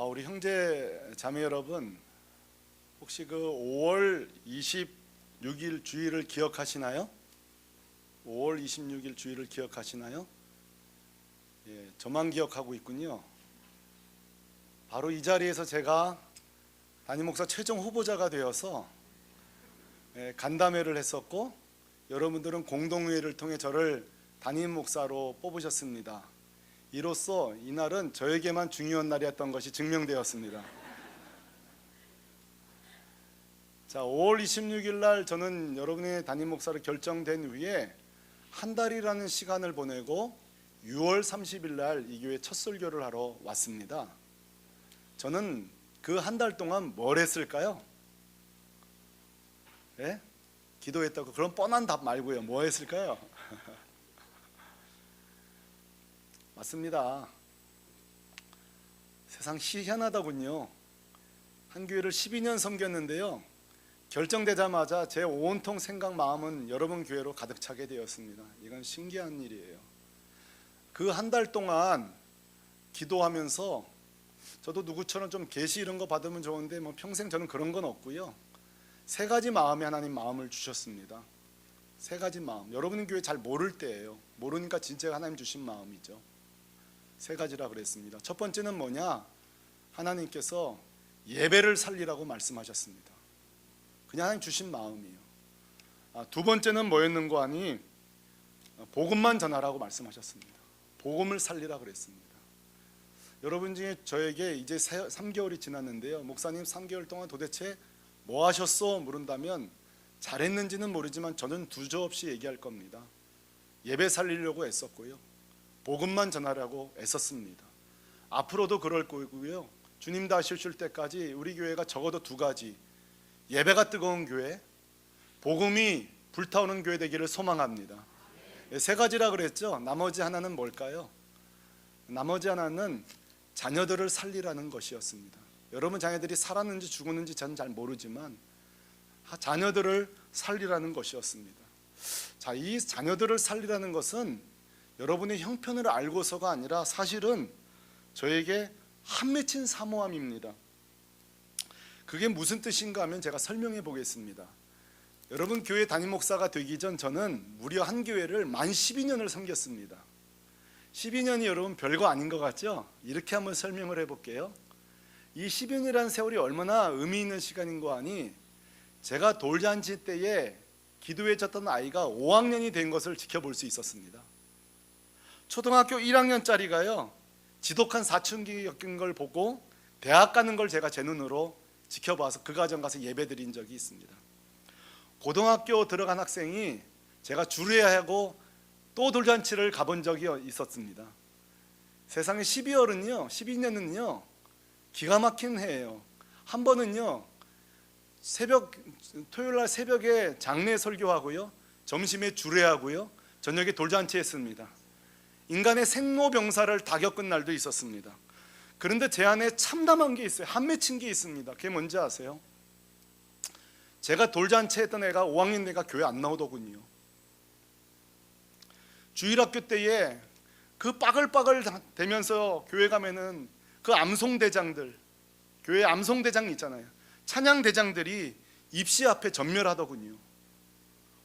우리 형제 자매 여러분, 혹시 그 5월 26일 주일을 기억하시나요? 5월 26일 주일을 기억하시나요? 예, 저만 기억하고 있군요. 바로 이 자리에서 제가 담임 목사 최종 후보자가 되어서 간담회를 했었고, 여러분들은 공동회의를 통해 저를 담임 목사로 뽑으셨습니다. 이로써 이날은 저에게만 중요한 날이었던 것이 증명되었습니다. 자, 5월 26일 날 저는 여러분의 담임 목사로 결정된 후에 한 달이라는 시간을 보내고 6월 30일 날 이 교회 첫 설교를 하러 왔습니다. 저는 그 한 달 동안 뭘 했을까요? 예? 기도했다고. 그런 뻔한 답 말고요. 뭐 했을까요? 맞습니다. 세상 희한하더군요. 한 교회를 12년 섬겼는데요, 결정되자마자 제 온통 생각 마음은 여러분 교회로 가득 차게 되었습니다. 이건 신기한 일이에요. 그 한 달 동안 기도하면서 저도 누구처럼 좀 계시 이런 거 받으면 좋은데 뭐 평생 저는 그런 건 없고요. 세 가지 마음에 하나님 마음을 주셨습니다. 세 가지 마음. 여러분 교회 잘 모를 때예요. 모르니까 진짜 하나님 주신 마음이죠. 세 가지라 그랬습니다. 첫 번째는 뭐냐? 하나님께서 예배를 살리라고 말씀하셨습니다. 그냥 하나님 주신 마음이에요. 두 번째는 뭐였는 거 아니? 복음만 전하라고 말씀하셨습니다. 복음을 살리라 그랬습니다. 여러분 중에 저에게 이제 3개월이 지났는데요, 목사님 3개월 동안 도대체 뭐 하셨어? 물은다면 잘했는지는 모르지만 저는 두저없이 얘기할 겁니다. 예배 살리려고 애썼고요, 복음만 전하려고 애썼습니다. 앞으로도 그럴 거고요. 주님 다시오실 때까지 우리 교회가 적어도 두 가지, 예배가 뜨거운 교회, 복음이 불타오는 교회 되기를 소망합니다. 세 가지라 그랬죠. 나머지 하나는 뭘까요? 나머지 하나는 자녀들을 살리라는 것이었습니다. 여러분 자녀들이 살았는지 죽었는지 저는 잘 모르지만 자녀들을 살리라는 것이었습니다. 자, 이 자녀들을 살리라는 것은 여러분의 형편을 알고서가 아니라 사실은 저에게 한 맺힌 사모함입니다. 그게 무슨 뜻인가 하면 제가 설명해 보겠습니다. 여러분 교회 담임 목사가 되기 전 저는 무려 한 교회를 만 12년을 섬겼습니다. 12년이 여러분 별거 아닌 것 같죠? 이렇게 한번 설명을 해볼게요. 이 10년이라는 세월이 얼마나 의미 있는 시간인 거 아니? 제가 돌잔치 때에 기도에 졌던 아이가 5학년이 된 것을 지켜볼 수 있었습니다. 초등학교 1학년짜리가요 지독한 사춘기 겪은 걸 보고 대학 가는 걸 제가 제 눈으로 지켜봐서 그 가정 가서 예배 드린 적이 있습니다. 고등학교 들어간 학생이 제가 주례해야 하고 또 돌잔치를 가본 적이 있었습니다. 세상에 12년은요 기가 막힌 해예요. 한 번은요 토요일날 새벽에 장례 설교하고요, 점심에 주례하고요, 저녁에 돌잔치 했습니다. 인간의 생로병사를 다 겪은 날도 있었습니다. 그런데 제 안에 참담한 게 있어요. 한 맺힌 게 있습니다. 그게 뭔지 아세요? 제가 돌잔치 했던 애가 5학년 애가 교회 안 나오더군요. 주일학교 때에 그 빠글빠글 되면서 교회 가면은 그 암송대장들, 교회 암송대장 있잖아요, 찬양대장들이 입시 앞에 전멸하더군요.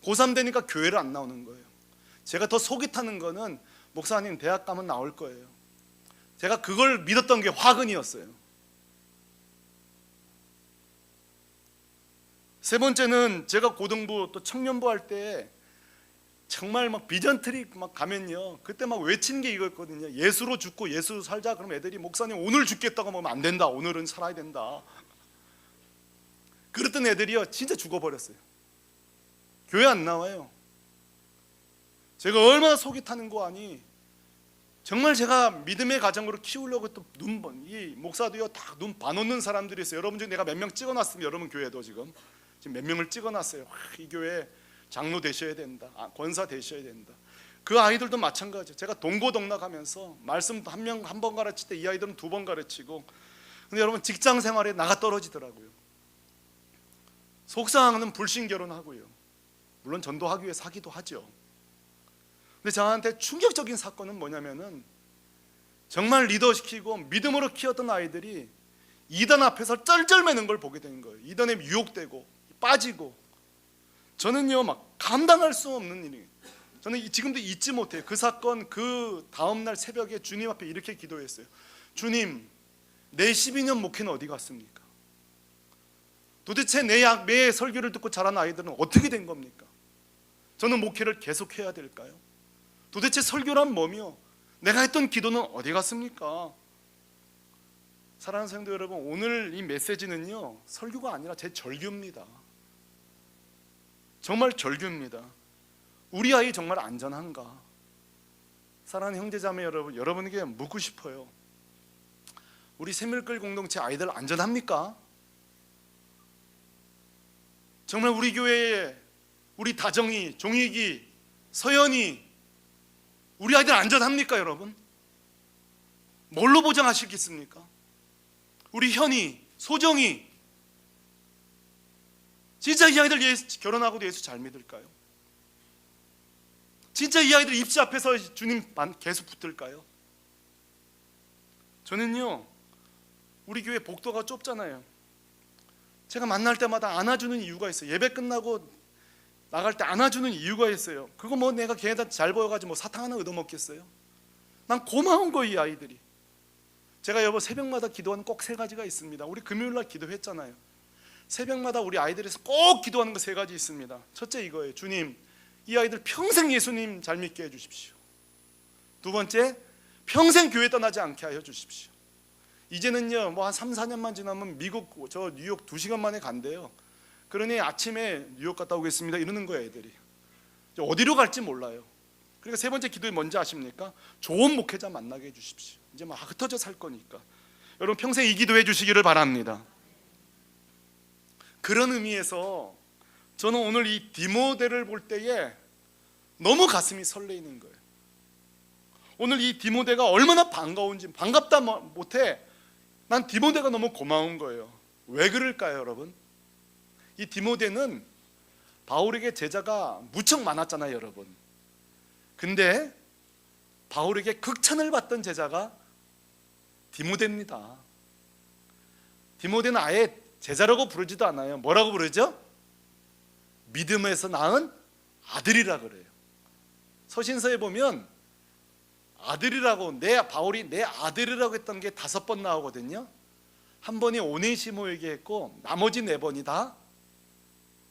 고3 되니까 교회를 안 나오는 거예요. 제가 더 속이 타는 거는 목사님 대학 가면 나올 거예요. 제가 그걸 믿었던 게 화근이었어요. 세 번째는 제가 고등부 또 청년부 할 때 정말 막 비전 트립 막 가면요, 그때 막 외치는 게 이거였거든요. 예수로 죽고 예수로 살자. 그럼 애들이 목사님 오늘 죽겠다고 하면 안 된다, 오늘은 살아야 된다. 그랬던 애들이요 진짜 죽어버렸어요. 교회 안 나와요. 제가 얼마나 속이 타는 거 아니? 정말 제가 믿음의 가정으로 키우려고 또 이 목사도요 다 눈 봐놓는 사람들이 있어요. 여러분 중에 내가 몇 명 찍어놨습니다. 여러분 교회도 지금 몇 명을 찍어놨어요. 이 교회 장로 되셔야 된다, 권사 되셔야 된다. 그 아이들도 마찬가지예요. 제가 동고동락하면서 말씀 한 번 가르칠 때 이 아이들은 2번 가르치고. 근데 여러분 직장 생활에 나가 떨어지더라고요. 속상하는 불신 결혼하고요. 물론 전도하기 위해 사기도 하죠. 근데 저한테 충격적인 사건은 뭐냐면은 정말 리더시키고 믿음으로 키웠던 아이들이 이단 앞에서 쩔쩔매는 걸 보게 되는 거예요. 이단에 유혹되고 빠지고. 저는요 막 감당할 수 없는 일이. 저는 지금도 잊지 못해요. 그 사건 그 다음날 새벽에 주님 앞에 이렇게 기도했어요. 주님, 내 12년 목회는 어디 갔습니까? 도대체 내 설교를 듣고 자란 아이들은 어떻게 된 겁니까? 저는 목회를 계속해야 될까요? 도대체 설교란 뭐며 내가 했던 기도는 어디 갔습니까? 사랑하는 성도 여러분, 오늘 이 메시지는요 설교가 아니라 제 절규입니다. 정말 절규입니다. 우리 아이 정말 안전한가? 사랑하는 형제자매 여러분, 여러분에게 묻고 싶어요. 우리 새밀끌 공동체 아이들 안전합니까? 정말 우리 교회에 우리 다정이, 종익이, 서연이 우리 아이들 안전합니까 여러분? 뭘로 보장하시겠습니까? 우리 현이, 소정이 진짜 이 아이들 결혼하고도 예수 잘 믿을까요? 진짜 이 아이들 입시 앞에서 주님 계속 붙들까요? 저는요 우리 교회 복도가 좁잖아요. 제가 만날 때마다 안아주는 이유가 있어요. 예배 끝나고 나갈 때 안아주는 이유가 있어요. 그거 뭐 내가 걔네들 잘 보여가지고 뭐 사탕 하나 얻어먹겠어요? 난 고마운 거예요. 이 아이들이. 제가 여보 새벽마다 기도하는 꼭 3가지가 있습니다. 우리 금요일날 기도했잖아요. 새벽마다 우리 아이들에서 꼭 기도하는 거 3가지 있습니다. 첫째 이거예요. 주님, 이 아이들 평생 예수님 잘 믿게 해주십시오. 두 번째, 평생 교회 떠나지 않게 하여 주십시오. 이제는요 뭐 한 3, 4년만 지나면 미국 저 뉴욕 2시간 만에 간대요. 그러니 아침에 뉴욕 갔다 오겠습니다 이러는 거예요. 애들이 어디로 갈지 몰라요. 그러니까 3번째 기도에 뭔지 아십니까? 좋은 목회자 만나게 해주십시오. 이제 막 흩어져 살 거니까 여러분 평생 이 기도해 주시기를 바랍니다. 그런 의미에서 저는 오늘 이 디모데를 볼 때에 너무 가슴이 설레이는 거예요. 오늘 이 디모데가 얼마나 반가운지, 반갑다 못해 난 디모데가 너무 고마운 거예요. 왜 그럴까요 여러분? 이 디모데는 바울에게 제자가 무척 많았잖아요 여러분. 근데 바울에게 극찬을 받던 제자가 디모데입니다. 디모데는 아예 제자라고 부르지도 않아요. 뭐라고 부르죠? 믿음에서 낳은 아들이라 그래요. 서신서에 보면 아들이라고 바울이 내 아들이라고 했던 게 5번 나오거든요. 한 번이 오네시모에게 했고 나머지 4번이 다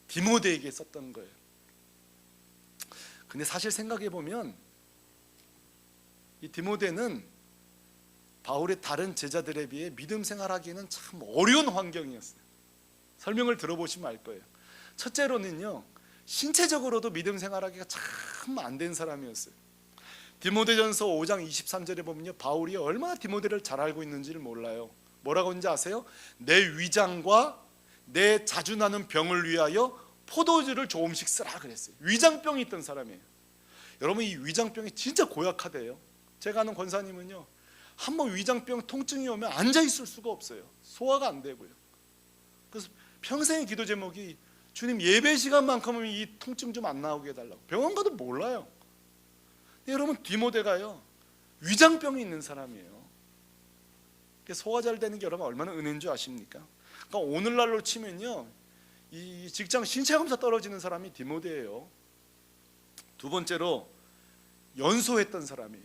디모데에게 썼던 거예요. 근데 사실 생각해 보면 이 디모데는 바울의 다른 제자들에 비해 믿음 생활하기에는 참 어려운 환경이었어요. 설명을 들어보시면 알 거예요. 첫째로는요 신체적으로도 믿음 생활하기가 참 안 된 사람이었어요. 디모데전서 5장 23절에 보면요 바울이 얼마나 디모데를 잘 알고 있는지를 몰라요. 뭐라고 하는지 아세요? 내 위장과 내 자주 나는 병을 위하여 포도주를 조금씩 쓰라 그랬어요. 위장병이 있던 사람이에요. 여러분 이 위장병이 진짜 고약하대요. 제가 아는 권사님은요 한번 위장병 통증이 오면 앉아 있을 수가 없어요. 소화가 안 되고요. 그래서 평생의 기도 제목이 주님 예배 시간만큼은 이 통증 좀 안 나오게 해달라고. 병원 가도 몰라요. 근데 여러분 디모데가요 위장병이 있는 사람이에요. 소화 잘 되는 게 여러분 얼마나 은혜인 줄 아십니까? 그러니까 오늘날로 치면요 이 직장 신체검사 떨어지는 사람이 디모데예요. 두 번째로 연소했던 사람이,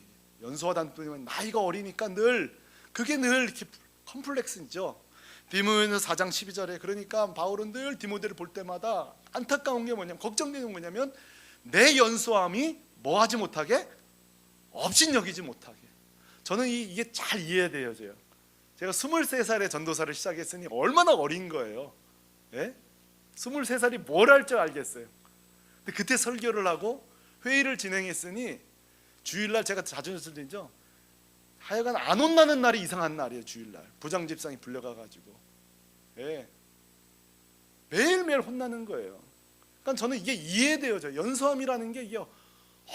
연소하다는 뜻은 나이가 어리니까 늘 그게 늘 이렇게 컴플렉스죠. 디모데전서 4장 12절에 그러니까 바울은 늘 디모데를 볼 때마다 안타까운 게 뭐냐면 걱정되는 게 뭐냐면 내 연소함이 뭐 하지 못하게? 업신여기지 못하게. 저는 이게 잘 이해돼요. 제가 23살에 전도사를 시작했으니 얼마나 어린 거예요. 예? 23살이 뭘 할 줄 알겠어요. 근데 그때 설교를 하고 회의를 진행했으니 주일날 제가 자주 들리죠. 하여간 안 온다는 날이 이상한 날이에요. 주일날 부장집상이 불려가가지고 예. 매일매일 혼나는 거예요. 그러니까 저는 이게 이해돼요. 연소함이라는 게 이게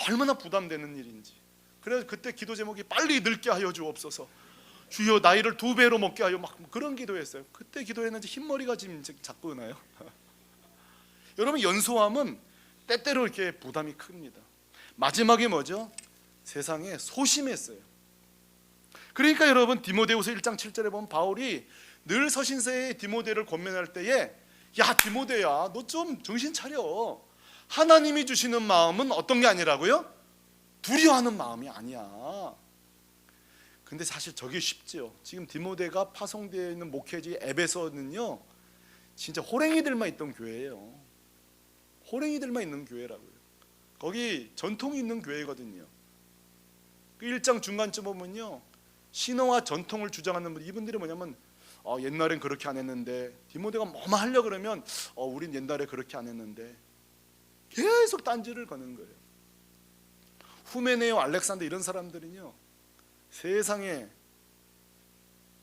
얼마나 부담되는 일인지. 그래서 그때 기도 제목이 빨리 늙게 하여 주옵소서, 주여 나이를 2배로 먹게 하여, 막 그런 기도했어요. 그때 기도했는지 흰머리가 지금 자꾸 나요. 여러분 연소함은 때때로 이렇게 부담이 큽니다. 마지막에 뭐죠? 세상에 소심했어요. 그러니까 여러분 디모데후서 1장 7절에 보면 바울이 늘 서신서에 디모데를 권면할 때에 야 디모데야 너 좀 정신 차려. 하나님이 주시는 마음은 어떤 게 아니라고요? 두려워하는 마음이 아니야. 근데 사실 저게 쉽죠. 지금 디모데가 파송되어 있는 목회지 에베소는요 진짜 호랭이들만 있던 교회예요. 호랭이들만 있는 교회라고요. 거기 전통이 있는 교회거든요. 그 1장 중간쯤 보면요 신화와 전통을 주장하는 분, 이분들이 뭐냐면 옛날엔 그렇게 안 했는데, 디모데가 뭐만 하려 그러면 우린 옛날에 그렇게 안 했는데, 계속 딴지를 거는 거예요. 후메네오, 알렉산더 이런 사람들은요 세상에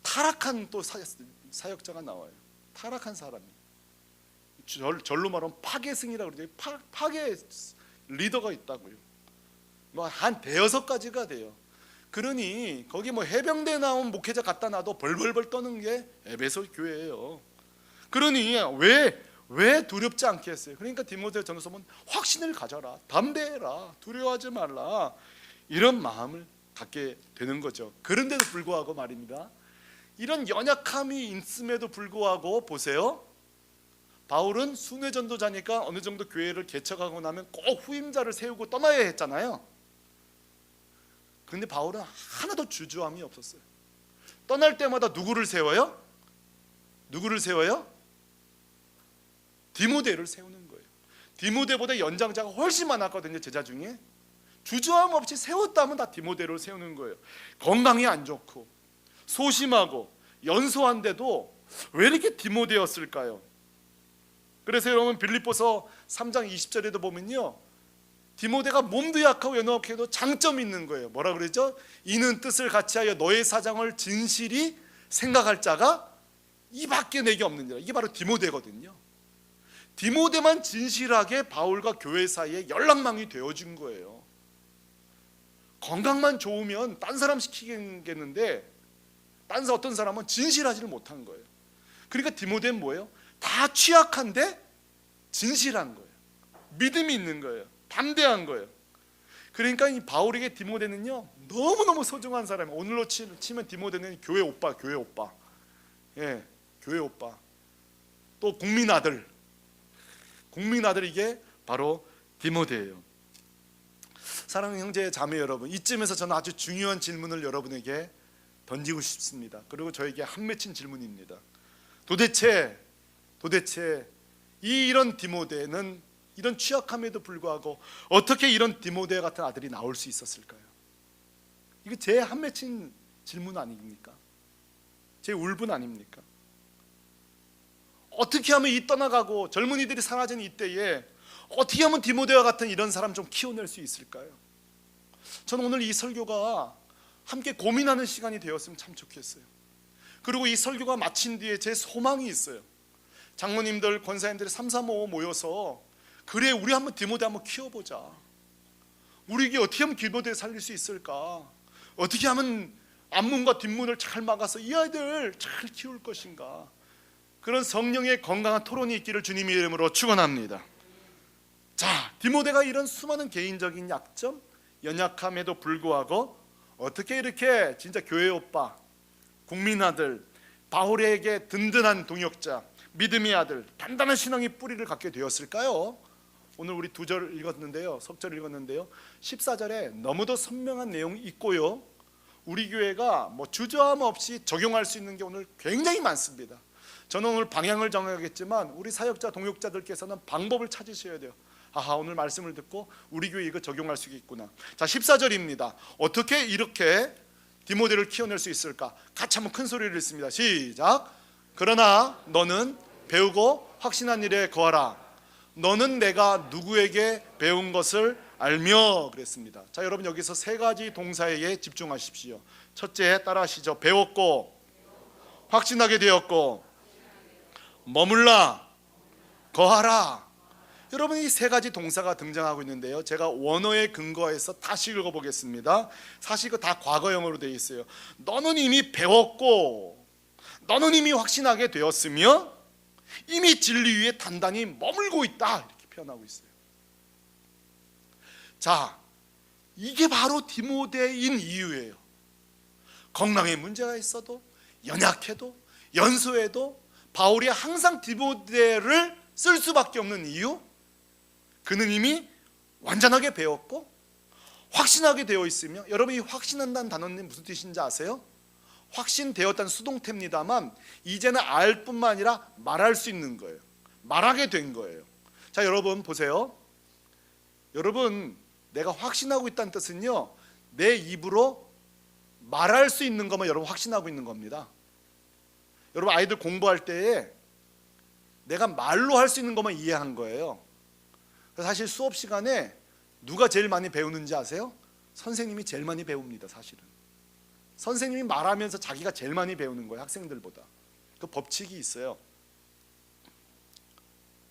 타락한 또 사역자가 나와요. 타락한 사람이 절로 말하면 파괴승이라고 그러죠. 파괴 리더가 있다고요. 뭐 한 대여섯 가지가 돼요. 그러니 거기 뭐 해병대 나온 목회자 갖다 놔도 벌벌벌 떠는 게 에베소 교회예요. 그러니 왜 두렵지 않게 했어요? 그러니까 디모데 전서 보면 확신을 가져라, 담대해라, 두려워하지 말라, 이런 마음을 갖게 되는 거죠. 그런데도 불구하고 말입니다, 이런 연약함이 있음에도 불구하고 보세요, 바울은 순회 전도자니까 어느 정도 교회를 개척하고 나면 꼭 후임자를 세우고 떠나야 했잖아요. 근데 바울은 하나도 주저함이 없었어요. 떠날 때마다 누구를 세워요? 누구를 세워요? 디모데를 세우는 거예요. 디모데보다 연장자가 훨씬 많았거든요. 제자 중에. 주저함 없이 세웠다면 다 디모데를 세우는 거예요. 건강이 안 좋고 소심하고 연소한데도 왜 이렇게 디모데였을까요? 그래서 여러분 빌립보서 3장 20절에도 보면요, 디모데가 몸도 약하고 연약해도 장점이 있는 거예요. 뭐라 그러죠? 이는 뜻을 같이하여 너의 사정을 진실이 생각할 자가 이밖에 내게 없느니라. 이게 바로 디모데거든요. 디모데만 진실하게 바울과 교회 사이에 연락망이 되어준 거예요. 건강만 좋으면 딴 사람 시키겠는데 딴 어떤 사람은 진실하지를 못한 거예요. 그러니까 디모데는 뭐예요? 다 취약한데 진실한 거예요. 믿음이 있는 거예요. 담대한 거예요. 그러니까 이 바울에게 디모데는요 너무너무 소중한 사람이에요. 오늘로 치면 디모데는 교회 오빠, 교회 오빠. 예, 교회 오빠. 또 국민 아들. 국민 아들, 이게 바로 디모데예요. 사랑하는 형제 자매 여러분, 이쯤에서 저는 아주 중요한 질문을 여러분에게 던지고 싶습니다. 그리고 저에게 한 맺힌 질문입니다. 도대체 이런 디모데는 이런 취약함에도 불구하고 어떻게 이런 디모데 같은 아들이 나올 수 있었을까요? 이거 제 한 맺힌 질문 아닙니까? 제 울분 아닙니까? 어떻게 하면 이 떠나가고 젊은이들이 사라진 이때에 어떻게 하면 디모데와 같은 이런 사람 좀 키워낼 수 있을까요? 저는 오늘 이 설교가 함께 고민하는 시간이 되었으면 참 좋겠어요. 그리고 이 설교가 마친 뒤에 제 소망이 있어요. 장로님들, 권사님들이 3, 4, 5 모여서 그래 우리 한번 디모데 한번 키워보자. 우리 어떻게 하면 디모데 살릴 수 있을까? 어떻게 하면 앞문과 뒷문을 잘 막아서 이 아이들 잘 키울 것인가? 그런 성령의 건강한 토론이 있기를 주님의 이름으로 축원합니다. 자, 디모데가 이런 수많은 개인적인 약점, 연약함에도 불구하고 어떻게 이렇게 진짜 교회 오빠, 국민 아들, 바울에게 든든한 동역자, 믿음의 아들, 단단한 신앙의 뿌리를 갖게 되었을까요? 오늘 우리 2절 읽었는데요, 석절 읽었는데요, 14절에 너무도 선명한 내용이 있고요, 우리 교회가 뭐 주저함 없이 적용할 수 있는 게 오늘 굉장히 많습니다. 저는 오늘 방향을 정하겠지만 우리 사역자 동역자들께서는 방법을 찾으셔야 돼요. 아하, 오늘 말씀을 듣고 우리 교회 이거 적용할 수 있구나. 자, 14절입니다. 어떻게 이렇게 디모데를 키워낼 수 있을까? 같이 한번 큰 소리를 읽습니다. 시작. 그러나 너는 배우고 확신한 일에 거하라. 너는 내가 누구에게 배운 것을 알며, 그랬습니다. 자, 여러분 여기서 세 가지 동사에 집중하십시오. 첫째, 따라하시죠. 배웠고, 확신하게 되었고, 머물라, 거하라. 여러분 이 세 가지 동사가 등장하고 있는데요, 제가 원어에 근거해서 다시 읽어보겠습니다. 사실 이거 다 과거형으로 되어 있어요. 너는 이미 배웠고, 너는 이미 확신하게 되었으며, 이미 진리 위에 단단히 머물고 있다, 이렇게 표현하고 있어요. 자, 이게 바로 디모데인 이유예요. 건강에 문제가 있어도, 연약해도, 연소에도 바울이 항상 디모데를 쓸 수밖에 없는 이유, 그는 이미 완전하게 배웠고 확신하게 되어 있으며, 여러분 이 확신한다는 단어는 무슨 뜻인지 아세요? 확신되었다는 수동태입니다만 이제는 알 뿐만 아니라 말할 수 있는 거예요. 말하게 된 거예요. 자, 여러분 보세요. 여러분, 내가 확신하고 있다는 뜻은요, 내 입으로 말할 수 있는 것만 여러분 확신하고 있는 겁니다. 여러분 아이들 공부할 때에 내가 말로 할 수 있는 것만 이해한 거예요. 사실 수업 시간에 누가 제일 많이 배우는지 아세요? 선생님이 제일 많이 배웁니다. 사실은 선생님이 말하면서 자기가 제일 많이 배우는 거예요. 학생들보다. 그 법칙이 있어요.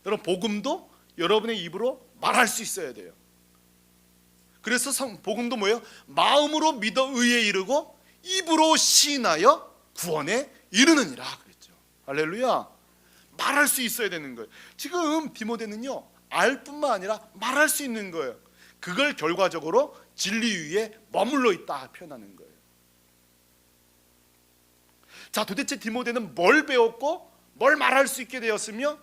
여러분 복음도 여러분의 입으로 말할 수 있어야 돼요. 그래서 복음도 뭐예요? 마음으로 믿어 의에 이르고 입으로 시인하여 구원에 이르느니라 그랬죠. 할렐루야. 말할 수 있어야 되는 거예요. 지금 디모데는요, 알 뿐만 아니라 말할 수 있는 거예요. 그걸 결과적으로 진리 위에 머물러 있다 표현하는 거예요. 자, 도대체 디모데는 뭘 배웠고 뭘 말할 수 있게 되었으며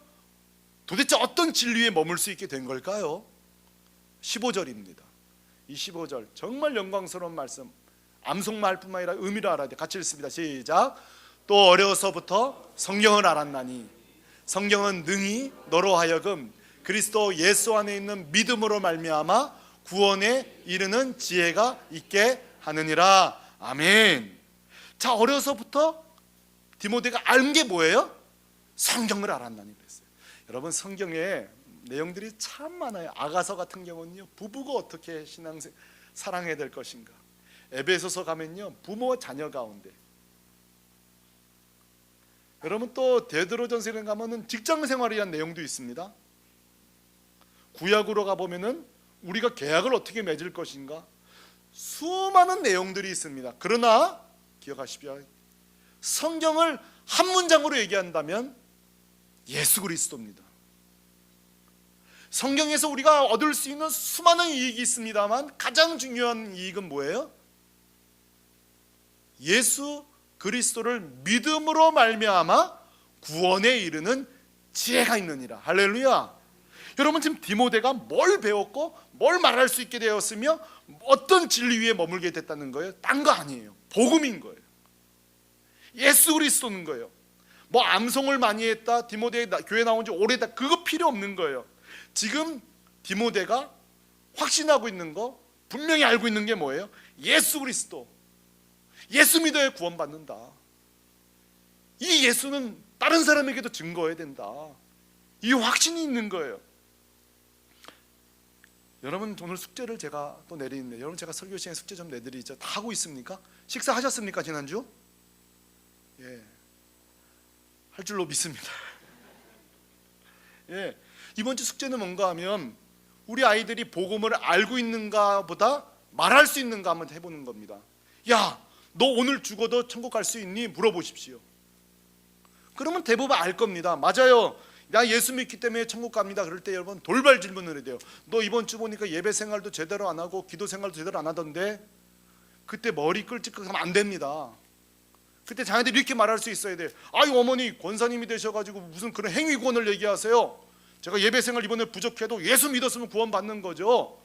도대체 어떤 진리 위에 머물 수 있게 된 걸까요? 15절입니다. 이 15절 정말 영광스러운 말씀, 암송말 뿐만 아니라 의미를 알아야 돼. 같이 읽습니다. 시작. 또 어려서부터 성경을 알았나니 성경은 능히 너로 하여금 그리스도 예수 안에 있는 믿음으로 말미암아 구원에 이르는 지혜가 있게 하느니라. 아멘. 자, 어려서부터 디모데가 알 게 뭐예요? 성경을 알았나니 그랬어요. 여러분 성경에 내용들이 참 많아요. 아가서 같은 경우는요, 부부가 어떻게 신앙생 사랑해야 될 것인가. 에베소서 가면요, 부모와 자녀 가운데. 여러분 또 데드로전서에 가면은 직장 생활에 대한 내용도 있습니다. 구약으로 가보면은 우리가 계약을 어떻게 맺을 것인가, 수많은 내용들이 있습니다. 그러나 기억하십시오. 성경을 한 문장으로 얘기한다면 예수 그리스도입니다. 성경에서 우리가 얻을 수 있는 수많은 이익이 있습니다만 가장 중요한 이익은 뭐예요? 예수 그리스도를 믿음으로 말미암아 구원에 이르는 지혜가 있느니라. 할렐루야. 여러분 지금 디모데가 뭘 배웠고 뭘 말할 수 있게 되었으며 어떤 진리 위에 머물게 됐다는 거예요? 딴 거 아니에요. 복음인 거예요. 예수 그리스도는 거예요. 뭐 암송을 많이 했다, 디모데 교회 나온 지 오래다, 그거 필요 없는 거예요. 지금 디모데가 확신하고 있는 거, 분명히 알고 있는 게 뭐예요? 예수 그리스도. 예수 믿어야 구원받는다. 이 예수는 다른 사람에게도 증거해야 된다. 이 확신이 있는 거예요. 여러분 오늘 숙제를 제가 또 내리는데, 여러분 제가 설교 시간에 숙제 좀 내드리죠. 다 하고 있습니까? 식사하셨습니까 지난주? 예, 할 줄로 믿습니다. 예, 이번 주 숙제는 뭔가 하면 우리 아이들이 복음을 알고 있는가 보다 말할 수 있는가 한번 해보는 겁니다. 야, 너 오늘 죽어도 천국 갈 수 있니? 물어보십시오. 그러면 대부분 알 겁니다. 맞아요, 나 예수 믿기 때문에 천국 갑니다. 그럴 때 여러분 돌발 질문을 해야 돼요. 너 이번 주 보니까 예배 생활도 제대로 안 하고 기도 생활도 제대로 안 하던데? 그때 머리 끌찍하면 안 됩니다. 그때 자녀들이 이렇게 말할 수 있어야 돼요. 아유, 어머니 권사님이 되셔가지고 무슨 그런 행위 구원을 얘기하세요? 제가 예배 생활 이번에 부족해도 예수 믿었으면 구원 받는 거죠.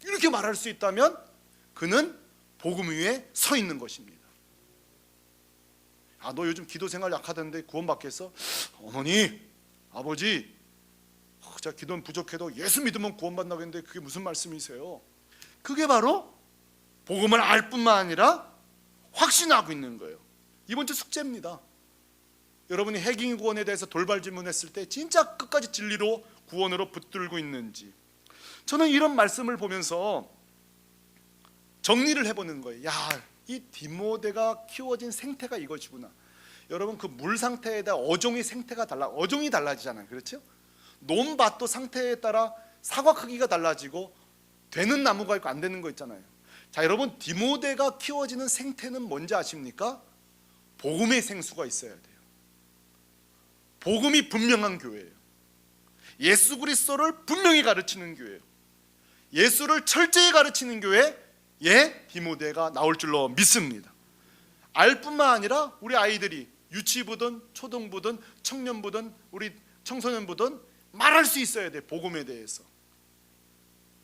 이렇게 말할 수 있다면 그는 복음 위에 서 있는 것입니다. 아, 너 요즘 기도 생활 약하던데 구원 받겠어? 어머니, 아버지, 제가 기도는 부족해도 예수 믿으면 구원 받는다고 했는데 그게 무슨 말씀이세요? 그게 바로 복음을 알 뿐만 아니라 확신하고 있는 거예요. 이번 주 숙제입니다. 여러분이 해킹 구원에 대해서 돌발 질문했을 때 진짜 끝까지 진리로 구원으로 붙들고 있는지, 저는 이런 말씀을 보면서 정리를 해보는 거예요. 야, 이 디모데가 키워진 생태가 이것이구나. 여러분 그 물 상태에다 어종의 생태가 어종이 달라지잖아요. 그렇죠? 논밭도 상태에 따라 사과 크기가 달라지고 되는 나무가 있고 안 되는 거 있잖아요. 자, 여러분 디모데가 키워지는 생태는 뭔지 아십니까? 복음의 생수가 있어야 돼요. 복음이 분명한 교회예요. 예수 그리스도를 분명히 가르치는 교회예요. 예수를 철저히 가르치는 교회에 디모데가 나올 줄로 믿습니다. 알 뿐만 아니라 우리 아이들이 유치부든 초등부든 청년부든 우리 청소년부든 말할 수 있어야 돼. 복음에 대해서.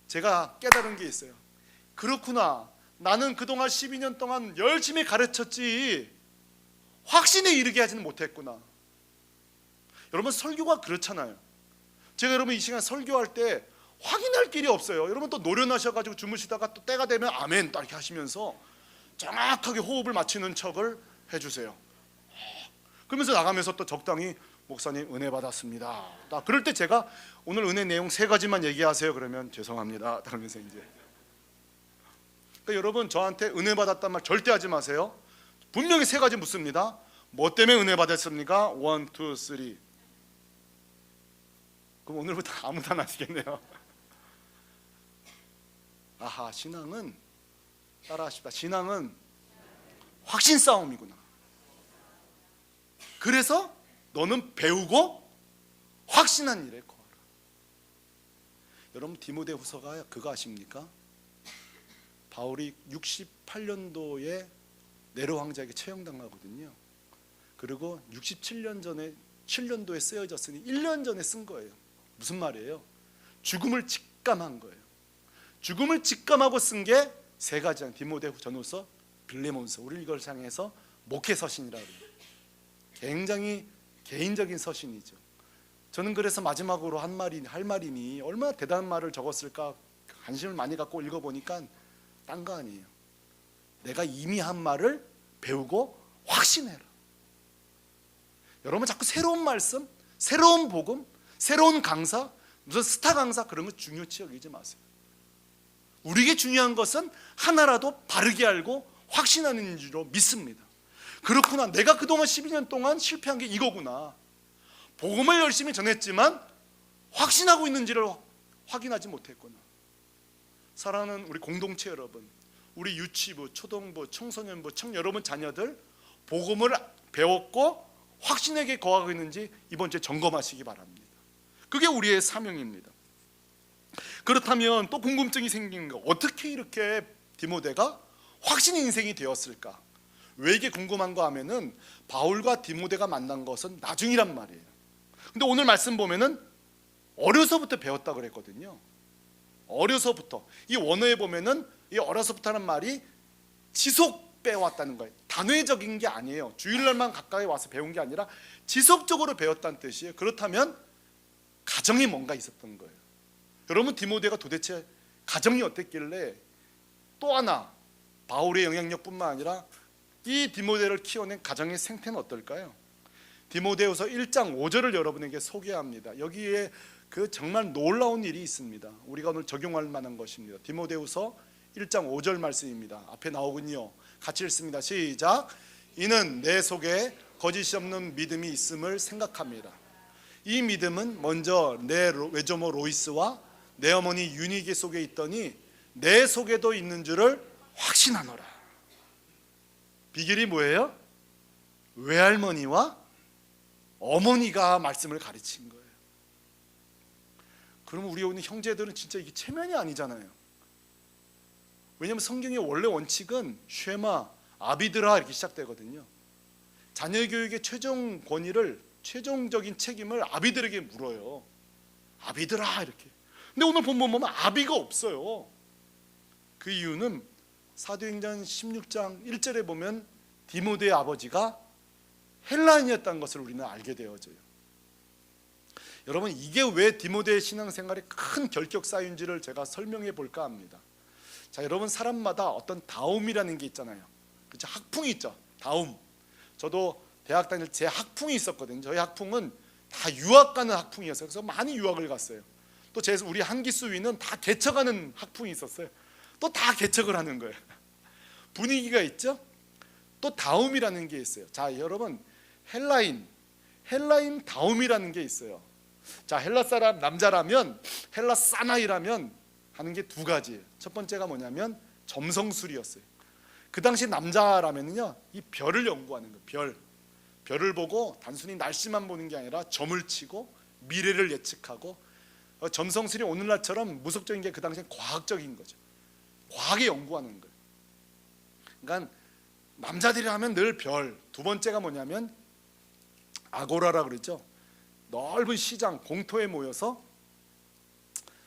제가 깨달은 게 있어요. 그렇구나, 나는 그동안 12년 동안 열심히 가르쳤지 확신에 이르게 하지는 못했구나. 여러분, 설교가 그렇잖아요. 제가 여러분 이 시간 설교할 때 확인할 길이 없어요. 여러분 또 노련하셔가지고 주무시다가 또 때가 되면 아멘 딱 이렇게 하시면서 정확하게 호흡을 맞추는 척을 해주세요. 그러면서 나가면서 또 적당히 목사님 은혜 받았습니다. 딱 그럴 때 제가 오늘 은혜 내용 3가지만 얘기하세요 그러면 죄송합니다 그러면서 이제 그러니까 여러분 저한테 은혜 받았단 말 절대 하지 마세요. 분명히 3가지 묻습니다. 뭐 때문에 은혜 받았습니까? 1, 2, 3. 그럼 오늘부터 아무도 안 하시겠네요. 아하, 신앙은 따라하십시다. 신앙은 확신 싸움이구나. 그래서 너는 배우고 확신한 일에 거하라. 여러분 디모데후서가 그거 아십니까? 바울이 68년도에 네로 황제에게 처형당하거든요. 그리고 67년 전에 7년도에 쓰여졌으니 1년 전에 쓴 거예요. 무슨 말이에요? 죽음을 직감한 거예요. 죽음을 직감하고 쓴 게 3가지. 디모데전후서, 빌레몬서. 우리 이걸 향해서 목회서신이라고 해요. 굉장히 개인적인 서신이죠. 저는 그래서 마지막으로 할 말이니 얼마나 대단한 말을 적었을까 관심을 많이 갖고 읽어보니까 딴 거 아니에요. 내가 이미 한 말을 배우고 확신해라. 여러분 자꾸 새로운 말씀, 새로운 복음, 새로운 강사, 무슨 스타 강사 그런 거 중요치 여기지 마세요. 우리에게 중요한 것은 하나라도 바르게 알고 확신하는 줄로 믿습니다. 그렇구나, 내가 그동안 12년 동안 실패한 게 이거구나. 복음을 열심히 전했지만 확신하고 있는지를 확인하지 못했구나. 사랑하는 우리 공동체 여러분, 우리 유치부, 초등부, 청소년부, 여러분 자녀들 복음을 배웠고 확신에게 거하고 있는지 이번 주에 점검하시기 바랍니다. 그게 우리의 사명입니다. 그렇다면 또 궁금증이 생기는 거, 어떻게 이렇게 디모데가 확신 인생이 되었을까? 왜 이게 궁금한 거 하면은 바울과 디모데가 만난 것은 나중이란 말이에요. 근데 오늘 말씀 보면은 어려서부터 배웠다 그랬거든요. 어려서부터. 이 원어에 보면은 이 어려서부터라는 말이 지속 배워왔다는 거예요. 단회적인 게 아니에요. 주일날만 가까이 와서 배운 게 아니라 지속적으로 배웠다는 뜻이에요. 그렇다면 가정이 뭔가 있었던 거예요. 여러분 디모데가 도대체 가정이 어땠길래 또 하나 바울의 영향력뿐만 아니라 이 디모데를 키워낸 가정의 생태는 어떨까요? 디모데후서 1장 5절을 여러분에게 소개합니다. 여기에 그 정말 놀라운 일이 있습니다. 우리가 오늘 적용할 만한 것입니다. 디모데후서 1장 5절 말씀입니다. 앞에 나오군요. 같이 읽습니다. 시작. 이는 내 속에 거짓이 없는 믿음이 있음을 생각합니다. 이 믿음은 먼저 내 외조모 로이스와 내 어머니 유니게 속에 있더니 내 속에도 있는 줄을 확신하노라. 비결이 뭐예요? 외할머니와 어머니가 말씀을 가르친 거예요. 그럼 우리 오는 형제들은 진짜 이게 체면이 아니잖아요. 왜냐하면 성경의 원래 원칙은 쉐마, 아비드라 이렇게 시작되거든요. 자녀 교육의 최종 권위를, 최종적인 책임을 아비들에게 물어요. 아비드라 이렇게. 근데 오늘 본문 보면 아비가 없어요. 그 이유는 사도행전 16장 1절에 보면 디모데의 아버지가 헬라인이었다는 것을 우리는 알게 되어져요. 여러분 이게 왜 디모데의 신앙생활에 큰 결격사유인지를 제가 설명해 볼까 합니다. 자, 여러분 사람마다 어떤 다움이라는 게 있잖아요. 그렇죠? 학풍이 있죠. 다움. 저도 대학 다닐 때 제 학풍이 있었거든요. 저희 학풍은 다 유학 가는 학풍이었어요. 그래서 많이 유학을 갔어요. 또 우리 한기수위는 다 개척하는 학풍이 있었어요. 또 다 개척을 하는 거예요. 분위기가 있죠. 또 다움이라는 게 있어요. 자, 여러분 헬라인 다움이라는 게 있어요. 자, 헬라 사람 남자라면 헬라 사나이라면 하는 게 2가지예요. 첫 번째가 뭐냐면 점성술이었어요. 그 당시 남자라면요, 이 별을 연구하는 거예요. 별을 보고 단순히 날씨만 보는 게 아니라 점을 치고 미래를 예측하고, 점성술이 오늘날처럼 무속적인 게 그 당시엔 과학적인 거죠. 과학에 연구하는 거예요. 그러니까 남자들이 하면 늘 별. 2번째가 뭐냐면 아고라라 그러죠. 넓은 시장 공터에 모여서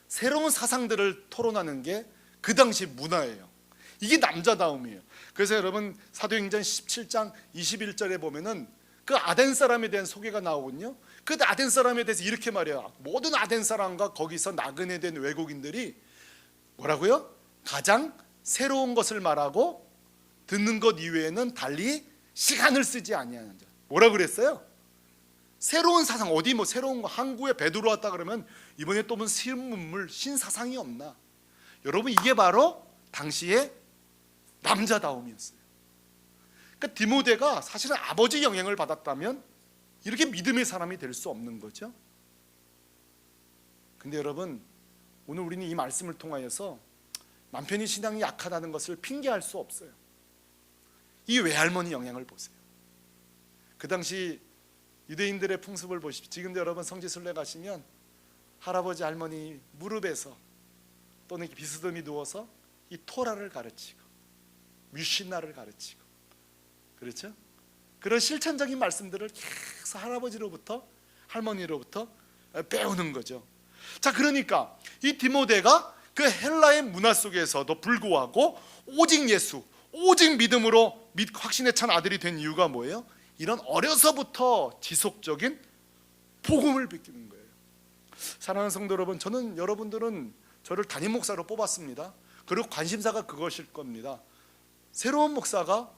새로운 사상들을 토론하는 게 그 당시 문화예요. 이게 남자다움이에요. 그래서 여러분 사도행전 17장 21절에 보면은 그 아덴 사람에 대한 소개가 나오거든요. 그 아덴 사람에 대해서 이렇게 말해요. 모든 아덴 사람과 거기서 나그네 된 외국인들이 뭐라고요? 가장 새로운 것을 말하고 듣는 것 이외에는 달리 시간을 쓰지 아니하는 자. 뭐라 그랬어요? 새로운 사상, 어디 뭐 새로운 거, 항구에 배 들어왔다 그러면 이번에 또 무슨 신문물 신사상이 없나? 여러분 이게 바로 당시의 남자다움이었어요. 그러니까 디모데가 사실은 아버지 영향을 받았다면 이렇게 믿음의 사람이 될 수 없는 거죠. 근데 여러분 오늘 우리는 이 말씀을 통하여서 남편이 신앙이 약하다는 것을 핑계할 수 없어요. 이 외할머니 영향을 보세요. 그 당시 유대인들의 풍습을 보십시오. 지금도 여러분 성지순례 가시면 할아버지 할머니 무릎에서 또는 비스듬히 누워서 이 토라를 가르치고 뮤신나를 가르치고, 그렇죠? 그런 실천적인 말씀들을 계속 할아버지로부터 할머니로부터 배우는 거죠. 자, 그러니까 이 디모데가 그 헬라의 문화 속에서도 불구하고 오직 예수, 오직 믿음으로 확신에 찬 아들이 된 이유가 뭐예요? 이런 어려서부터 지속적인 복음을 베끼는 거예요. 사랑하는 성도 여러분, 저는 여러분들은 저를 담임 목사로 뽑았습니다. 그리고 관심사가 그것일 겁니다. 새로운 목사가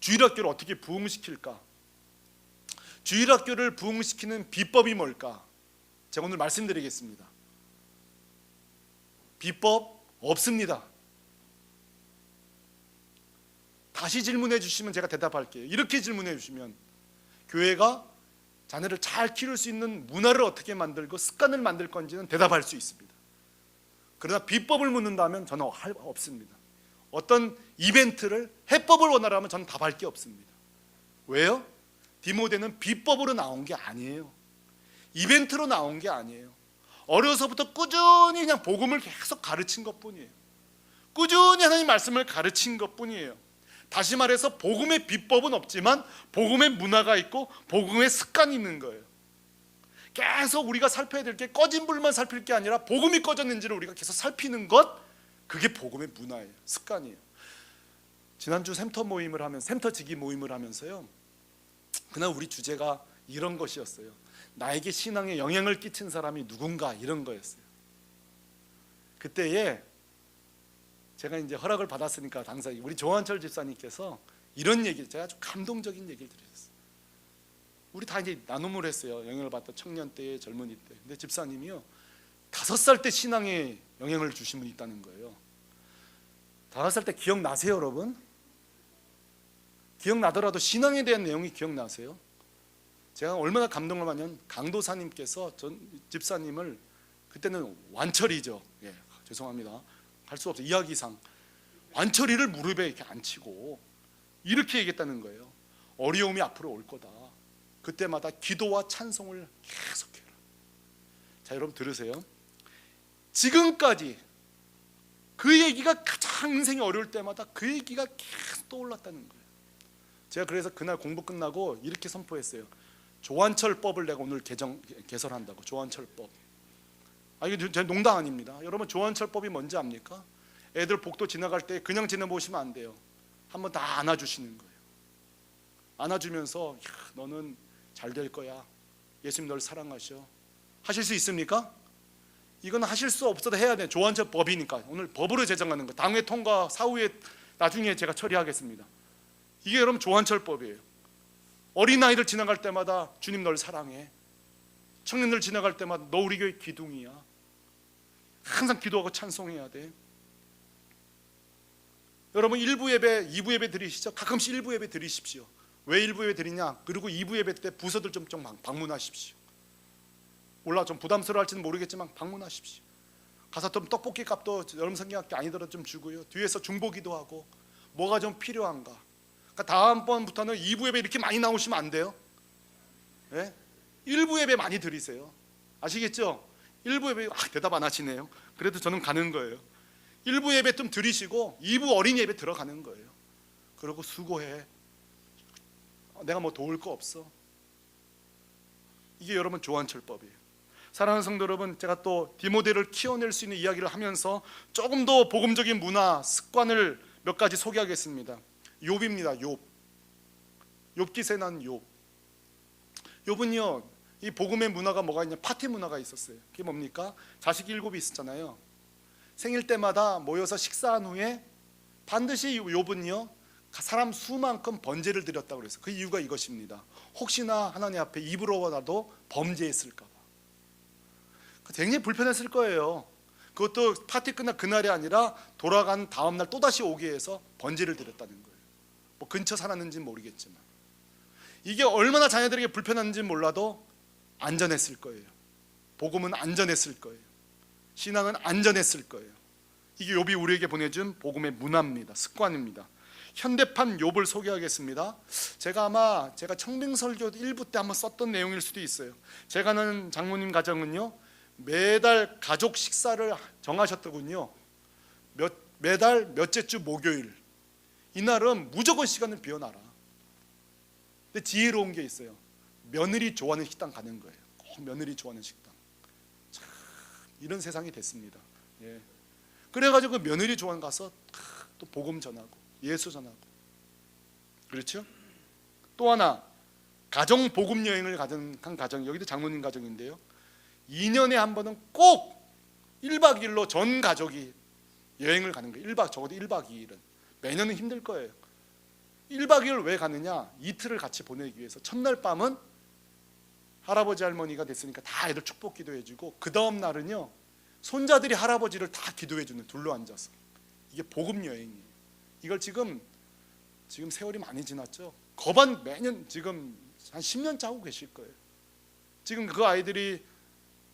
주일학교를 어떻게 부흥시킬까? 주일학교를 부흥시키는 비법이 뭘까? 제가 오늘 말씀드리겠습니다. 비법 없습니다. 다시 질문해 주시면 제가 대답할게요. 이렇게 질문해 주시면 교회가 자녀를 잘 키울 수 있는 문화를 어떻게 만들고 습관을 만들 건지는 대답할 수 있습니다. 그러나 비법을 묻는다면 저는 없습니다. 어떤 이벤트를 해법을 원하라면 저는 답할 게 없습니다. 왜요? 디모데는 비법으로 나온 게 아니에요. 이벤트로 나온 게 아니에요. 어려서부터 꾸준히 그냥 복음을 계속 가르친 것뿐이에요. 꾸준히 하나님 말씀을 가르친 것뿐이에요. 다시 말해서 복음의 비법은 없지만 복음의 문화가 있고 복음의 습관이 있는 거예요. 계속 우리가 살펴야 될 게 꺼진 불만 살필 게 아니라 복음이 꺼졌는지를 우리가 계속 살피는 것, 그게 복음의 문화예요. 습관이에요. 지난주 샘터지기 모임을 하면서요, 그날 우리 주제가 이런 것이었어요. 나에게 신앙에 영향을 끼친 사람이 누군가, 이런 거였어요. 그때에 제가 이제 허락을 받았으니까 당사 우리 조한철 집사님께서 이런 얘기, 제가 아주 감동적인 얘기를 드렸어요. 우리 다 이제 나눔을 했어요. 영향을 받던 청년 때, 젊은이 때. 근데 집사님이요, 5살 때 신앙에 영향을 주신 분이 있다는 거예요. 5살 때 기억나세요, 여러분? 기억나더라도 신앙에 대한 내용이 기억나세요? 제가 얼마나 감동을 받냐면 강도사님께서 전 집사님을, 그때는 완철이죠. 예, 죄송합니다. 할 수 없어요. 이야기상 완철이를 무릎에 이렇게 앉히고 이렇게 얘기했다는 거예요. 어려움이 앞으로 올 거다. 그때마다 기도와 찬송을 계속해라. 자, 여러분 들으세요. 지금까지 그 얘기가 가장 인생이 어려울 때마다 그 얘기가 계속 떠올랐다는 거예요. 제가 그래서 그날 공부 끝나고 이렇게 선포했어요. 조한철법을 내가 오늘 개설한다고. 조한철법. 이게 제 농담 아닙니다. 여러분 조한철법이 뭔지 압니까? 애들 복도 지나갈 때 그냥 지나보시면 안 돼요. 한번 다 안아주시는 거예요. 안아주면서 너는 잘 될 거야. 예수님 널 사랑하셔. 하실 수 있습니까? 이건 하실 수 없어도 해야 돼. 조한철법이니까. 오늘 법으로 제정하는 거. 당회 통과 사후에 나중에 제가 처리하겠습니다. 이게 여러분 조한철법이에요. 어린아이들 지나갈 때마다 주님 널 사랑해. 청년들 지나갈 때마다 너 우리 교회 기둥이야. 항상 기도하고 찬송해야 돼. 여러분 1부 예배, 2부 예배 드리시죠? 가끔씩 1부 예배 드리십시오. 왜 1부 예배 드리냐? 그리고 2부 예배 때 부서들 좀 방문하십시오. 몰라 좀 부담스러워할지는 모르겠지만 방문하십시오. 가서 좀 떡볶이 값도 여름 성경학교 아니더라도 좀 주고요. 뒤에서 중보기도 하고 뭐가 좀 필요한가. 그러니까 다음번부터는 2부 예배 이렇게 많이 나오시면 안 돼요. 네? 1부 예배 많이 드리세요. 아시겠죠? 1부 예배 대답 안 하시네요. 그래도 저는 가는 거예요. 1부 예배 좀 드리시고 2부 어린 예배 들어가는 거예요. 그러고 수고해. 내가 뭐 도울 거 없어. 이게 여러분 조한철법이에요. 사랑하는 성도 여러분, 제가 또 디모데를 키워낼 수 있는 이야기를 하면서 조금 더 복음적인 문화, 습관을 몇 가지 소개하겠습니다. 욥입니다. 욥기서에 난 욥. 욥은요, 이 복음의 문화가 뭐가 있냐, 파티 문화가 있었어요. 그게 뭡니까? 자식 7이 있었잖아요. 생일 때마다 모여서 식사한 후에 반드시 욥은요, 사람 수만큼 번제를 드렸다고 그랬어요. 그 이유가 이것입니다. 혹시나 하나님 앞에 입으로라도 범죄했을까 봐. 굉장히 불편했을 거예요. 그것도 파티 끝난 그날이 아니라 돌아간 다음 날 또다시 오게 해서 번제를 드렸다는 거예요. 뭐 근처 살았는지는 모르겠지만 이게 얼마나 자녀들에게 불편한지 몰라도 안전했을 거예요. 복음은 안전했을 거예요. 신앙은 안전했을 거예요. 이게 욥이 우리에게 보내준 복음의 문화입니다. 습관입니다. 현대판 욥을 소개하겠습니다. 제가 청빙설교 1부 때 한번 썼던 내용일 수도 있어요. 제가 아는 장모님 가정은요, 매달 가족 식사를 정하셨더군요. 매달 몇째 주 목요일, 이날은 무조건 시간을 비워놔라. 근데 지혜로운 게 있어요. 며느리 좋아하는 식당 가는 거예요. 꼭 며느리 좋아하는 식당. 참, 이런 세상이 됐습니다. 예. 그래가지고 그 며느리 좋아하는 가서 또 복음 전하고 예수 전하고, 그렇죠? 또 하나, 가정 복음 여행을 가진 한 가정, 여기도 장모님 가정인데요, 2년에 한 번은 꼭 1박 2일로 전 가족이 여행을 가는 거예요. 적어도 1박 2일은. 매년은 힘들 거예요. 1박 2일 왜 가느냐? 이틀을 같이 보내기 위해서. 첫날 밤은 할아버지 할머니가 됐으니까 다 애들 축복 기도해주고, 그 다음 날은요, 손자들이 할아버지를 다 기도해주는, 둘러 앉아서. 이게 복음 여행이에요. 이걸 지금 세월이 많이 지났죠. 거반 매년 지금 한 10년째 하고 계실 거예요. 지금 그 아이들이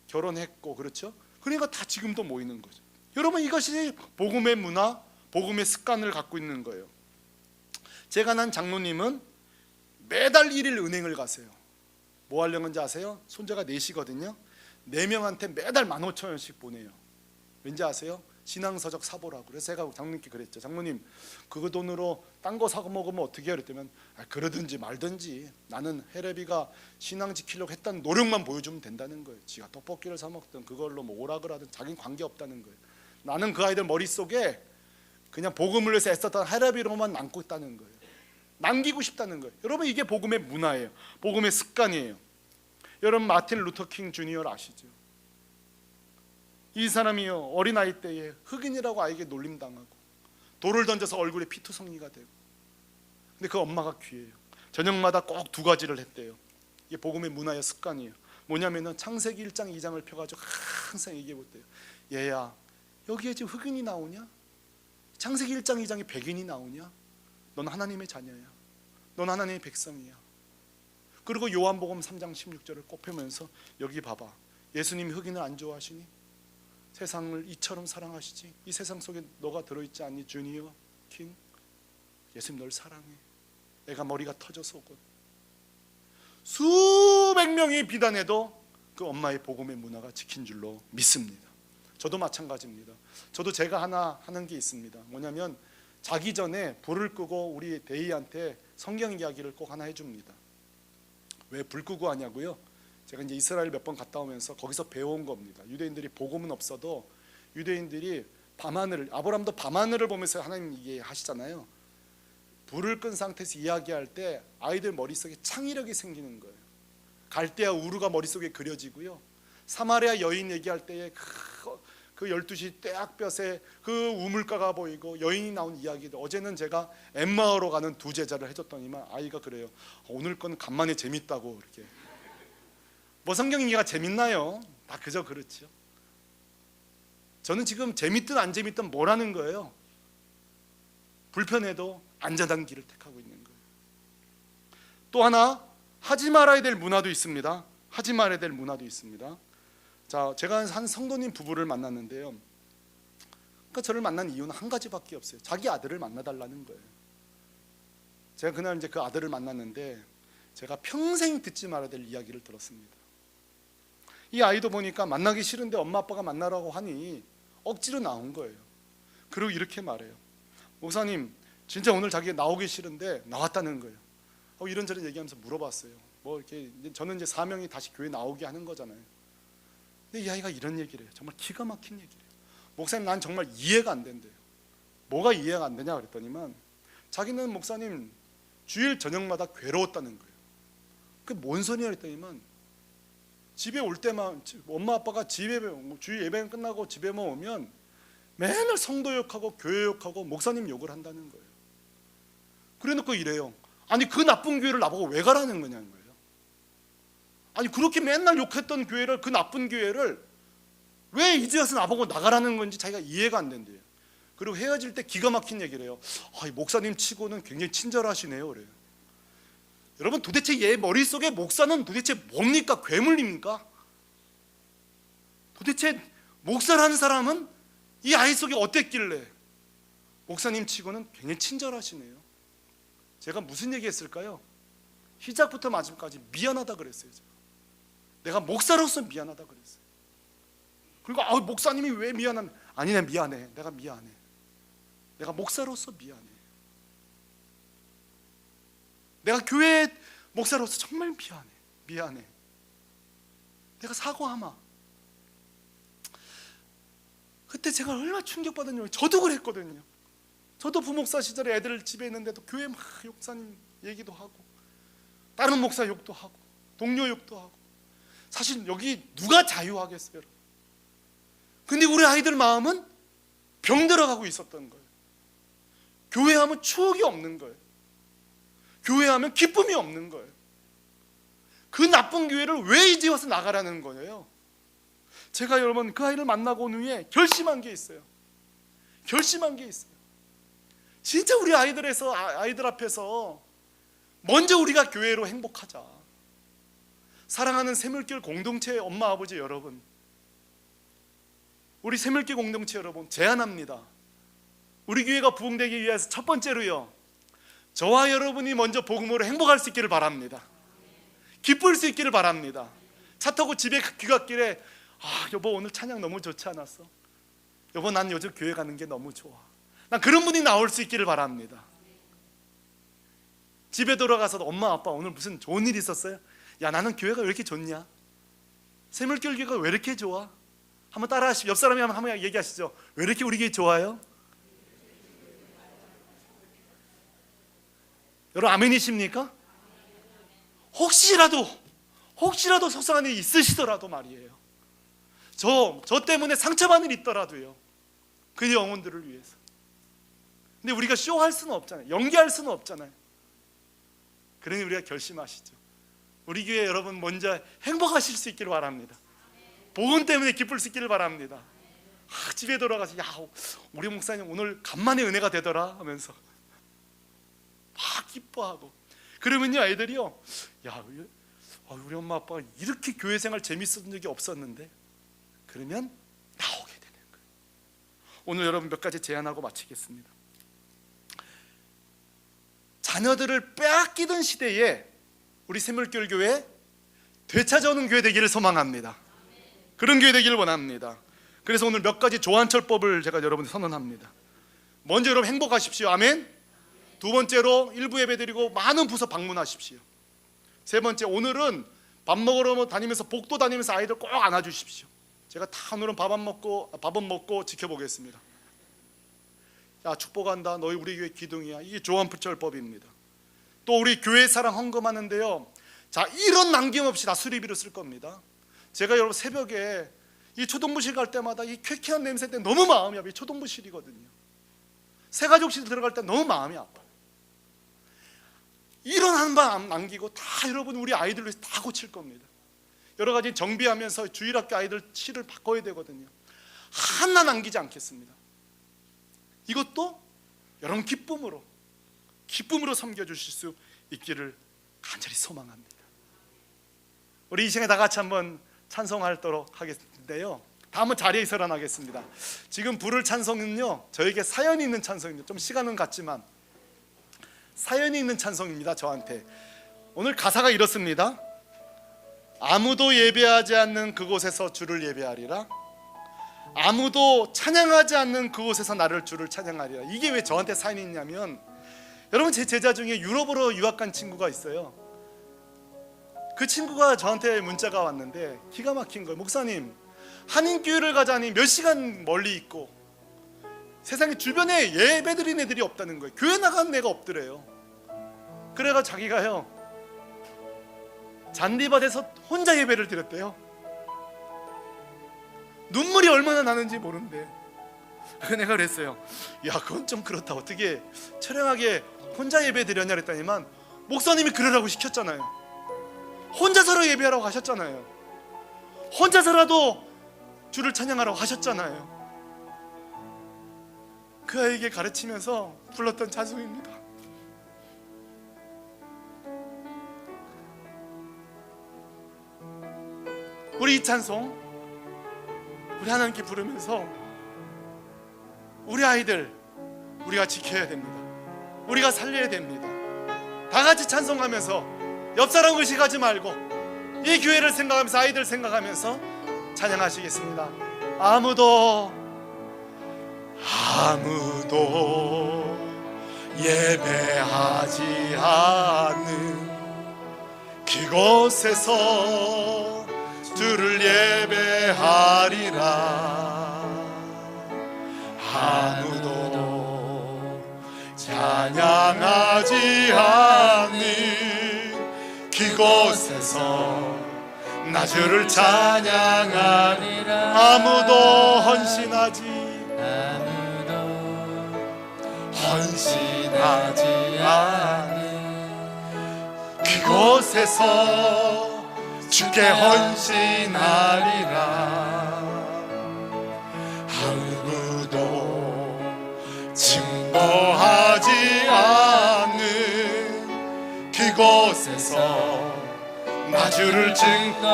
결혼했고, 그렇죠? 그러니까 다 지금도 모이는 거죠. 여러분, 이것이 복음의 문화, 복음의 습관을 갖고 있는 거예요. 제가 난 장로님은 매달 1일 은행을 가세요. 뭐 하려는 건지 아세요? 손자가 4시거든요. 4명한테 매달 15,000원씩 보내요. 왠지 아세요? 신앙서적 사보라고. 그래서 제가 장로님께 그랬죠. 장로님, 그거 돈으로 딴 거 사고 먹으면 어떻게 해요? 그랬더니 그러든지 말든지, 나는 헤레비가 신앙 지키려고 했다는 노력만 보여주면 된다는 거예요. 지가 떡볶이를 사 먹든 그걸로 뭐 오락을 하든 자기는 관계없다는 거예요. 나는 그 아이들 머릿속에 그냥 복음을 위해서 애썼던 헤레비로만 남고 있다는 거예요. 남기고 싶다는 거예요. 여러분, 이게 복음의 문화예요. 복음의 습관이에요. 여러분, 마틴 루터 킹 주니어 아시죠? 이 사람이요, 어린아이 때에 흑인이라고 아이에게 놀림당하고 돌을 던져서 얼굴에 피투성이가 되고, 근데 그 엄마가 귀해요. 저녁마다 꼭 2가지를 했대요. 이게 복음의 문화의 습관이에요. 뭐냐면은 창세기 1장 2장을 펴가지고 항상 얘기해 볼때요. 얘야, 여기에 지금 흑인이 나오냐? 창세기 1장 2장에 백인이 나오냐? 넌 하나님의 자녀야. 넌 하나님의 백성이야. 그리고 요한복음 3장 16절을 꼭 펴면서, 여기 봐봐, 예수님이 흑인을 안 좋아하시니? 세상을 이처럼 사랑하시지? 이 세상 속에 너가 들어있지 않니? 주니어 킹, 예수님 널 사랑해. 애가 머리가 터져서 오고, 수백 명이 비난해도 그 엄마의 복음의 문화가 지킨 줄로 믿습니다. 저도 마찬가지입니다. 저도 제가 하나 하는 게 있습니다. 뭐냐면, 자기 전에 불을 끄고 우리 데이한테 성경 이야기를 꼭 하나 해줍니다. 왜 불 끄고 하냐고요? 제가 이제 이스라엘 몇 번 갔다 오면서 거기서 배워온 겁니다. 유대인들이 복음은 없어도 유대인들이 밤하늘을, 아브라함도 밤하늘을 보면서 하나님 얘기하시잖아요. 불을 끈 상태에서 이야기할 때 아이들 머릿속에 창의력이 생기는 거예요. 갈대아 우르가 머릿속에 그려지고요. 사마리아 여인 얘기할 때에 그 12시 떼약볕에 그 우물가가 보이고 여인이 나온 이야기들. 어제는 제가 엠마오로 가는 2 제자를 해줬더니만 아이가 그래요. 오늘 건 간만에 재밌다고. 이렇게. 뭐 성경 얘기가 재밌나요? 다 그저 그렇죠. 저는 지금 재밌든 안 재밌든 뭐라는 거예요? 불편해도 안전한 길을 택하고 있는 거예요. 또 하나, 하지 말아야 될 문화도 있습니다. 하지 말아야 될 문화도 있습니다. 자, 제가 한 성도님 부부를 만났는데요, 그러니까 저를 만난 이유는 한 가지밖에 없어요. 자기 아들을 만나달라는 거예요. 제가 그날 이제 그 아들을 만났는데, 제가 평생 듣지 말아야 될 이야기를 들었습니다. 이 아이도 보니까 만나기 싫은데 엄마 아빠가 만나라고 하니 억지로 나온 거예요. 그리고 이렇게 말해요. 목사님, 진짜 오늘 자기가 나오기 싫은데 나왔다는 거예요. 이런저런 얘기하면서 물어봤어요. 뭐 이렇게 저는 이제 사명이 다시 교회 나오게 하는 거잖아요. 근데 이 아이가 이런 얘기를 해요. 정말 기가 막힌 얘기를 해요. 목사님, 난 정말 이해가 안 된대요. 뭐가 이해가 안 되냐 그랬더니만 자기는 목사님 주일 저녁마다 괴로웠다는 거예요. 그게 뭔 소리냐 그랬더니만 집에 올 때만 엄마 아빠가 집에 주일 예배 끝나고 집에만 오면 맨날 성도 욕하고 교회 욕하고 목사님 욕을 한다는 거예요. 그래놓고 이래요. 아니 그 나쁜 교회를 나보고 왜 가라는 거냐는 거예요. 아니 그렇게 맨날 욕했던 교회를, 그 나쁜 교회를 왜 이제 와서 나보고 나가라는 건지 자기가 이해가 안 된대요. 그리고 헤어질 때 기가 막힌 얘기를 해요. 아, 목사님 치고는 굉장히 친절하시네요 그래요. 여러분, 도대체 얘 머릿속에 목사는 도대체 뭡니까? 괴물입니까? 도대체 목사라는 사람은 이 아이 속에 어땠길래 목사님 치고는 굉장히 친절하시네요. 제가 무슨 얘기 했을까요? 시작부터 마지막까지 미안하다 그랬어요. 내가 목사로서 미안하다 그랬어요. 그리고 목사님이 왜 미안한? 아니, 내가 미안해. 내가 미안해. 내가 목사로서 미안해. 내가 교회 목사로서 정말 미안해. 미안해. 내가 사과하마. 그때 제가 얼마나 충격받았냐면, 저도 그랬거든요. 저도 부목사 시절에 애들 집에 있는데도 교회 막 목사님 얘기도 하고 다른 목사 욕도 하고 동료 욕도 하고. 사실 여기 누가 자유하겠어요? 근데 우리 아이들 마음은 병들어가고 있었던 거예요. 교회하면 추억이 없는 거예요. 교회하면 기쁨이 없는 거예요. 그 나쁜 교회를 왜 이제 와서 나가라는 거예요? 제가 여러분 그 아이를 만나고 온 후에 결심한 게 있어요. 결심한 게 있어요. 진짜 우리 아이들 앞에서 먼저 우리가 교회로 행복하자. 사랑하는 샘물길 공동체 엄마 아버지 여러분, 우리 샘물길 공동체 여러분, 제안합니다. 우리 교회가 부흥되기 위해서 첫 번째로요, 저와 여러분이 먼저 복음으로 행복할 수 있기를 바랍니다. 기쁠 수 있기를 바랍니다. 차 타고 집에 귀갓길에 여보 오늘 찬양 너무 좋지 않았어? 여보 난 요즘 교회 가는 게 너무 좋아. 난 그런 분이 나올 수 있기를 바랍니다. 집에 돌아가서 엄마 아빠 오늘 무슨 좋은 일 있었어요? 야 나는 교회가 왜 이렇게 좋냐? 샘물길 교회가 왜 이렇게 좋아? 한번 따라하시죠. 옆 사람이 한번 얘기하시죠. 왜 이렇게 우리 교회 좋아요? 여러분 아멘이십니까? 혹시라도 속상한 일이 있으시더라도 말이에요, 저 때문에 상처받는 일이 있더라도요, 그 영혼들을 위해서. 근데 우리가 쇼할 수는 없잖아요. 연기할 수는 없잖아요. 그러니 우리가 결심하시죠. 우리 교회 여러분 먼저 행복하실 수 있기를 바랍니다. 복음 때문에 기쁠 수 있기를 바랍니다. 집에 돌아가서 야 우리 목사님 오늘 간만에 은혜가 되더라 하면서 막 기뻐하고. 그러면요 애들이요, 야 우리 엄마 아빠가 이렇게 교회 생활 재밌었던 적이 없었는데, 그러면 나오게 되는 거예요. 오늘 여러분 몇 가지 제안하고 마치겠습니다. 자녀들을 빼앗기던 시대에 우리 샘물길 교회 되찾아오는 교회 되기를 소망합니다. 그런 교회 되기를 원합니다. 그래서 오늘 몇 가지 조안철법을 제가 여러분들 선언합니다. 먼저 여러분 행복하십시오. 아멘. 두 번째로 일부 예배 드리고 많은 부서 방문하십시오. 세 번째, 오늘은 밥 먹으러 다니면서 복도 다니면서 아이들 꼭 안아주십시오. 제가 다 오늘은 밥은 먹고 지켜보겠습니다. 야 축복한다. 너희 우리 교회 기둥이야. 이게 조안철법입니다. 또 우리 교회 사랑 헌금하는데요, 자 1원 남김없이 다 수리비로 쓸 겁니다. 제가 여러분 새벽에 이 초동부실 갈 때마다 이 쾌쾌한 냄새 때문에 너무 마음이 아파요. 초동부실이거든요. 새가족실 들어갈 때 너무 마음이 아파요. 1원 한 번 안 남기고 다 여러분 우리 아이들을 위해서 다 고칠 겁니다. 여러 가지 정비하면서 주일학교 아이들 실을 바꿔야 되거든요. 하나 남기지 않겠습니다. 이것도 여러분 기쁨으로 섬겨주실 수 있기를 간절히 소망합니다. 우리 이 시간에 다 같이 한번 찬송하도록 하겠는데요, 다 한번 자리에 일어나겠습니다. 지금 부를 찬송은요 저에게 사연이 있는 찬송입니다. 좀 시간은 같지만 사연이 있는 찬송입니다. 저한테 오늘 가사가 이렇습니다. 아무도 예배하지 않는 그곳에서 주를 예배하리라. 아무도 찬양하지 않는 그곳에서 나를 주를 찬양하리라. 이게 왜 저한테 사연이 있냐면, 여러분 제 제자 중에 유럽으로 유학 간 친구가 있어요. 그 친구가 저한테 문자가 왔는데 기가 막힌 거예요. 목사님, 한인교회를 가자니 몇 시간 멀리 있고 세상에 주변에 예배드린 애들이 없다는 거예요. 교회 나간 애가 없더래요. 그래가 자기가요 잔디밭에서 혼자 예배를 드렸대요. 눈물이 얼마나 나는지 모르는데 내가 그랬어요. 야, 그건 좀 그렇다. 어떻게 처량하게 혼자 예배 드렸냐 그랬더니만 목사님이 그러라고 시켰잖아요. 혼자서로 예배하라고 하셨잖아요. 혼자서라도 주를 찬양하라고 하셨잖아요. 그 아이에게 가르치면서 불렀던 찬송입니다. 우리 이 찬송 우리 하나님께 부르면서 우리 아이들 우리가 지켜야 됩니다. 우리가 살려야 됩니다. 다 같이 찬송하면서 옆 사람 의식하지 말고 이 교회를 생각하면서 아이들 생각하면서 찬양하시겠습니다. 아무도 예배하지 않는 그곳에서 주를 예배하리라. 아무도 찬양하지 않는 그곳에서 나 주를 찬양하리라. 아무도 헌신하지 않는 그곳에서 주께 헌신하리라. 아무도 증거하지 않는 그곳에서 나 주를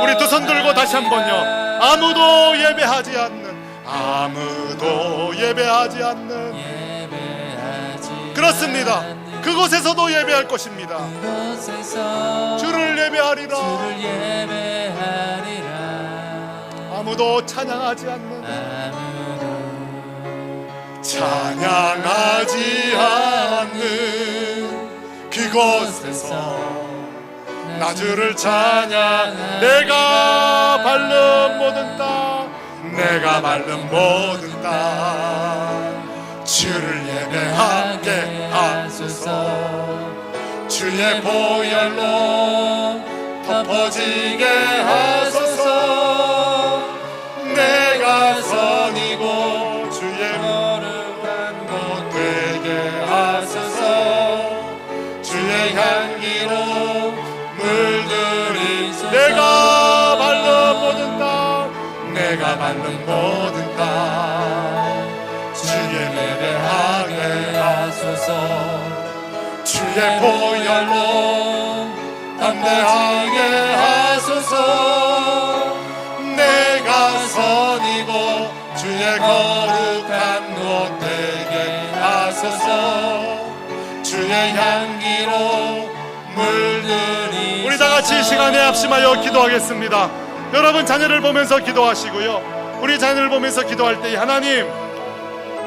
우리 두 손 들고 다시 한번요. 아무도 예배하지 않는 그렇습니다. 그곳에서도 예배할 것입니다. 주를 예배하리라. 아무도 찬양하지 않는 그곳에서 나 주를 찬양. 내가 밟는 모든 땅 주를 예배하게 하소서. 주의 보혈로 덮어지게 하소서. 내가 선이고 주의 거룩한 곳 되게 하소서. 주의 향기로 물들이소서. 내가 밟는 모든 땅 주의 예배하게 하소서. 주의 보혈로 담대하게 하소서. 내가 선이고 주의 거룩한 곳 되게 하소서. 주의 향기로 물들이소서. 우리 다같이 이 시간에 합심하여 기도하겠습니다. 여러분 자녀를 보면서 기도하시고요. 우리 자녀를 보면서 기도할 때 하나님,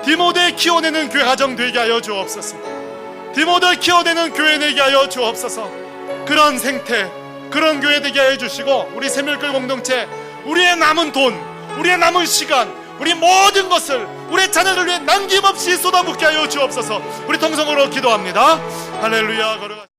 디모데 키워내는 교회 가정 되게 하여 주옵소서. 디모데 키워내는 교회 되게 하여 주옵소서. 그런 생태, 그런 교회 되게 하여 주시고, 우리 새밀교 공동체, 우리의 남은 돈, 우리의 남은 시간, 우리 모든 것을 우리 자녀를 위해 남김없이 쏟아붓게 하여 주옵소서. 우리 통성으로 기도합니다. 할렐루야.